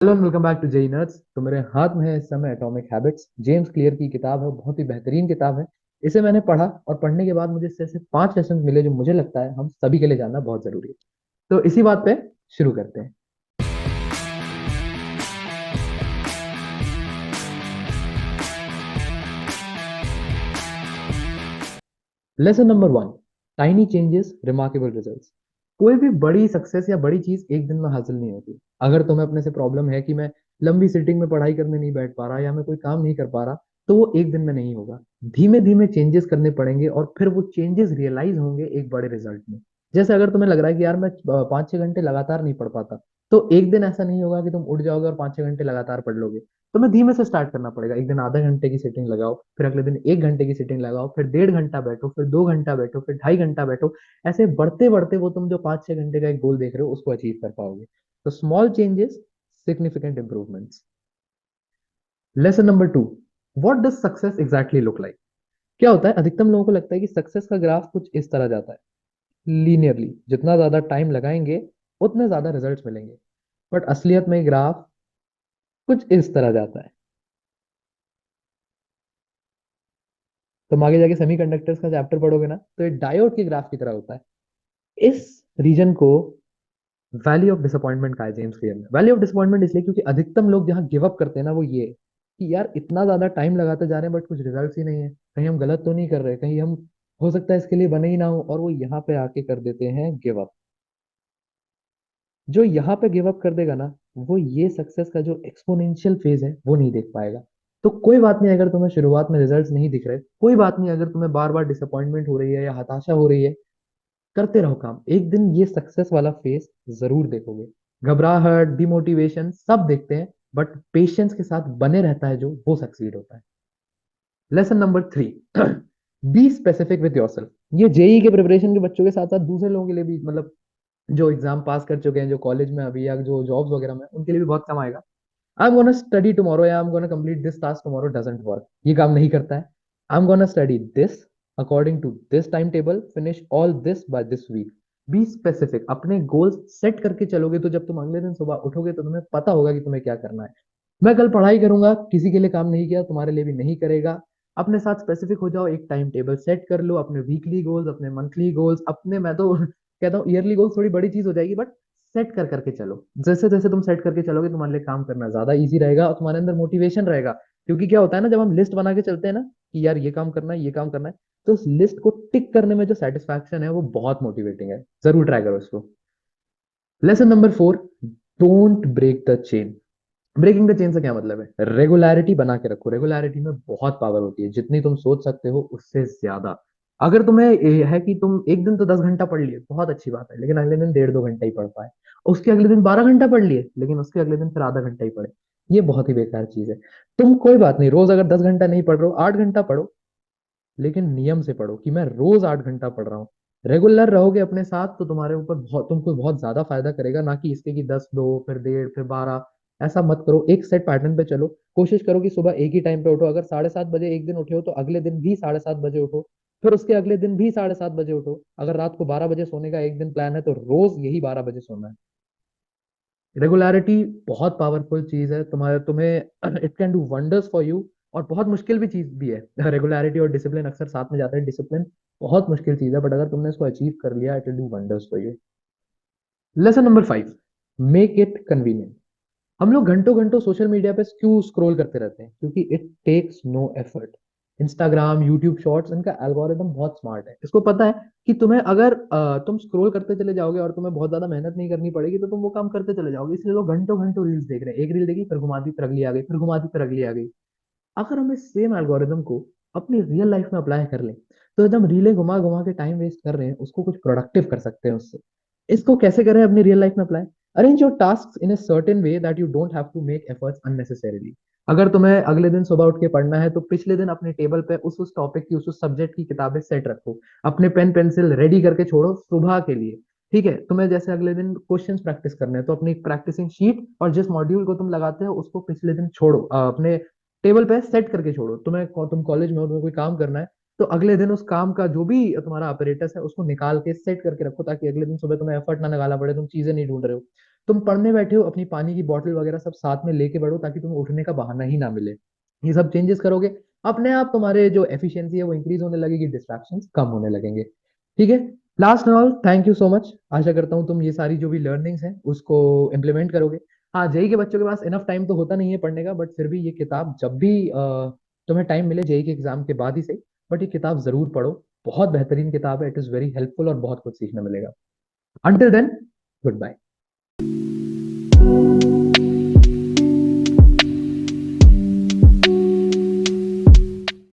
Hello and welcome back to JEE Nerds. तो मेरे हाथ में है इस समय एटॉमिक हैबिट्स, जेम्स क्लियर की किताब है। बहुत ही बेहतरीन किताब है। इसे मैंने पढ़ा और पढ़ने के बाद मुझे इससे ऐसे 5 लेसन मिले जो मुझे लगता है हम सभी के लिए जानना बहुत जरूरी है। तो इसी बात पे शुरू करते हैं। Lesson number 1, tiny changes remarkable results. कोई भी बड़ी सक्सेस या बड़ी चीज एक दिन में हासिल नहीं होती। अगर तुम्हें अपने से प्रॉब्लम है कि मैं लंबी सिटिंग में पढ़ाई करने नहीं बैठ पा रहा या मैं कोई काम नहीं कर पा रहा, तो वो एक दिन में नहीं होगा। धीमे धीमे चेंजेस करने पड़ेंगे और फिर वो चेंजेस रियलाइज होंगे एक बड़े रिजल्ट में। जैसे अगर तुम्हें लग रहा है कि यार मैं 5-6 घंटे लगातार नहीं पढ़ पाता, तो एक दिन ऐसा नहीं होगा कि तुम उठ जाओगे और 5-6 घंटे लगातार पढ़ लोगे। तुम्हें धीमे से स्टार्ट करना पड़ेगा। एक दिन आधा घंटे की सिटिंग लगाओ, फिर अगले दिन 1 घंटे की सिटिंग लगाओ, फिर 1.5 घंटा बैठो, फिर 2 घंटा बैठो, फिर 2.5 घंटा बैठो। ऐसे बढ़ते बढ़ते वो तुम जो 5-6 घंटे का एक गोल देख रहे हो उसको अचीव कर पाओगे। तो small changes, significant improvements. Lesson number 2, what does success exactly look like. क्या होता है, अधिकतम लोगों को लगता है कि सक्सेस का ग्राफ कुछ इस तरह जाता है, लीनियरली। जितना ज्यादा टाइम लगाएंगे उतने ज्यादा रिजल्ट्स मिलेंगे। बट असलियत में ग्राफ कुछ इस तरह जाता है। तुम आगे जाके सेमीकंडक्टर्स का चैप्टर पढ़ोगे ना, तो ये डायोड के ग्राफ की तरह होता है। इस रीजन को वैली ऑफ डिसअपॉइंटमेंट कहा है जेम्स क्लियर ने। वैली ऑफ डिसअपॉइंटमेंट इसलिए क्योंकि अधिकतम लोग जहाँ गिव अप करते हैं ना, वो ये कि यार इतना ज्यादा टाइम लगाते जा रहे हैं बट कुछ रिजल्ट ही नहीं है, कहीं हम गलत तो नहीं कर रहे, कहीं हम हो सकता है इसके लिए बने ही ना हो, और वो यहाँ पे आके कर देते हैं गिव अप। जो यहाँ पे गिव अप कर देगा ना, वो ये सक्सेस का जो एक्सपोनेंशियल फेज है वो नहीं देख पाएगा। तो कोई बात नहीं अगर तुम्हें शुरुआत में रिजल्ट्स नहीं दिख रहे, कोई बात नहीं अगर तुम्हें बार बार डिसअपॉइंटमेंट हो रही है या हताशा हो रही है, करते रहो काम। एक दिन ये सक्सेस वाला फेस जरूर देखोगे। घबराहट, डिमोटिवेशन सब देखते हैं, बट पेशेंस के साथ बने रहता है जो, वो सक्सीड होता है। Lesson number 3, be specific with yourself. ये जेई के प्रिपरेशन के बच्चों के साथ साथ दूसरे लोगों के लिए भी, मतलब जो एग्जाम पास कर चुके हैं, जो कॉलेज में अभी या जो जॉब्स वगैरह में, उनके लिए भी बहुत कम आएगा। I'm gonna study tomorrow या I'm gonna complete this task tomorrow doesn't work. ये काम नहीं करता है। I'm gonna study this according to this time table, finish all this by this week. Be specific, अपने goals set करके चलोगे तो जब तुम अगले दिन सुबह उठोगे तो तुम्हें पता होगा कि तुम्हें क्या करना है। मैं कल पढ़ाई करूंगा, किसी के लिए काम नहीं किया, तुम्हारे लिए भी नहीं करेगा। अपने साथ स्पेसिफिक हो जाओ, एक टाइम टेबल सेट कर लो, अपने वीकली गोल्स, अपने मंथली गोल्स, अपने, मैं तो कहता हूँ ईयरली गोल्स थोड़ी बड़ी चीज हो जाएगी, बट सेट कर करके चलो। जैसे जैसे तुम सेट करके चलोगे तुम्हारे लिए काम करना ज्यादा इजी रहेगा और तुम्हारे अंदर मोटिवेशन रहेगा। क्योंकि क्या होता है ना, जब हम लिस्ट बना के चलते हैं ना कि यार ये काम करना है, ये काम करना है, तो उस लिस्ट को टिक करने में जो सेटिस्फैक्शन है वो बहुत मोटिवेटिंग है। जरूर ट्राई करो इसको। Lesson number 4, don't break the chain. Breaking the chain से क्या मतलब है, रेगुलरिटी बना के रखो। रेगुलरिटी में बहुत पावर होती है, जितनी तुम सोच सकते हो उससे ज्यादा। अगर तुम्हें ये है कि तुम एक दिन तो 10 घंटा पढ़ लिए, बहुत अच्छी बात है, लेकिन अगले दिन 1.5-2 घंटा ही पढ़ पाए, उसके अगले दिन 12 घंटा पढ़ लिए लेकिन उसके अगले दिन फिर आधा घंटा ही पढ़े, ये बहुत ही बेकार चीज है। तुम कोई बात नहीं, रोज अगर 10 घंटा नहीं पढ़ रहे हो, 8 घंटा पढ़ो, लेकिन नियम से पढ़ो कि मैं रोज 8 घंटा पढ़ रहा हूँ। रेगुलर रहोगे अपने साथ तो तुम्हारे ऊपर बहुत, तुमको बहुत ज्यादा फायदा करेगा, ना कि इसके कि 10 दो फिर 1.5 फिर 12। ऐसा मत करो, एक सेट पैटर्न पे चलो। कोशिश करो कि सुबह एक ही टाइम पे उठो। अगर 7:30 बजे एक दिन उठे हो तो अगले दिन भी 7:30 बजे उठो, फिर उसके अगले दिन भी 7:30 बजे उठो। अगर रात को 12 बजे सोने का एक दिन प्लान है तो रोज यही 12 बजे सोना है। रेगुलरिटी बहुत पावरफुल चीज है तुम्हारे, तुम्हें it can do wonders for you. और बहुत मुश्किल भी चीज भी है। रेगुलरिटी और डिसिप्लिन अक्सर साथ में जाते हैं। डिसिप्लिन बहुत मुश्किल चीज है, बट अगर तुमने इसको अचीव कर लिया, it will do wonders for you. Lesson number 5, make it convenient. हम लोग घंटों घंटों सोशल मीडिया पे क्यों स्क्रॉल करते रहते हैं, क्योंकि it takes no effort. Instagram, YouTube shorts, इनका एल्गोरिदम बहुत स्मार्ट है। इसको पता है कि तुम्हें अगर तुम स्क्रॉल करते चले जाओगे और तुम्हें बहुत ज्यादा मेहनत नहीं करनी पड़ेगी, तो तुम वो काम करते चले जाओगे। इसलिए लोग घंटों घंटों रील्स देख रहे हैं। एक रील देखी, फिर घुमा दी, फिर अगली आ गई, फिर घुमा दी, फिर अगली आ गई। अगर हम इस सेम एल्गोरिदम को अपनी रियल लाइफ में अप्लाई कर लें, तो जब हम रीलें घुमा घुमा के टाइम वेस्ट कर रहे हैं, उसको कुछ प्रोडक्टिव कर सकते हैं उससे। इसको कैसे करें अपनी रियल लाइफ में apply? Arrange your task in a certain way that you don't have to make efforts unnecessarily. अगर तुम्हें अगले दिन सुबह उठ के पढ़ना है, तो पिछले दिन अपने टेबल पे उस टॉपिक की, उस सब्जेक्ट की किताबें सेट रखो। अपने पेन पेंसिल रेडी करके छोड़ो सुबह के लिए। ठीक है, तुम्हें जैसे अगले दिन क्वेश्चंस प्रैक्टिस करने हैं, तो अपनी प्रैक्टिसिंग शीट और जिस मॉड्यूल को तुम लगाते हो उसको पिछले दिन छोड़ो, अपने टेबल पे सेट करके छोड़ो। तुम कॉलेज में हो, तुम्हें कोई काम करना है, तो अगले दिन उस काम का जो भी तुम्हारा अपरेटस है उसको निकाल के सेट करके रखो, ताकि अगले दिन सुबह तुम्हें एफर्ट ना लगाना पड़े, तुम चीजें नहीं ढूंढ रहे हो। तुम पढ़ने बैठे हो, अपनी पानी की बोतल वगैरह सब साथ में लेके बढ़ो, ताकि तुम्हें उठने का बहाना ही ना मिले। ये सब चेंजेस करोगे, अपने आप तुम्हारे जो एफिशिएंसी है वो इंक्रीज होने लगेगी, डिस्ट्रैक्शंस कम होने लगेंगे। ठीक है। Last and all, thank you so much. आशा करता हूँ तुम ये सारी जो भी लर्निंग्स हैं उसको इम्प्लीमेंट करोगे। हाँ, जेई के बच्चों के पास इनफ टाइम तो होता नहीं है पढ़ने का, बट फिर भी ये किताब जब भी तुम्हें टाइम मिले, जेई के एग्जाम के बाद ही सही, बट ये किताब जरूर पढ़ो। बहुत बेहतरीन किताब है, इट इज वेरी हेल्पफुल और बहुत कुछ सीखने मिलेगा। Until then, good bye.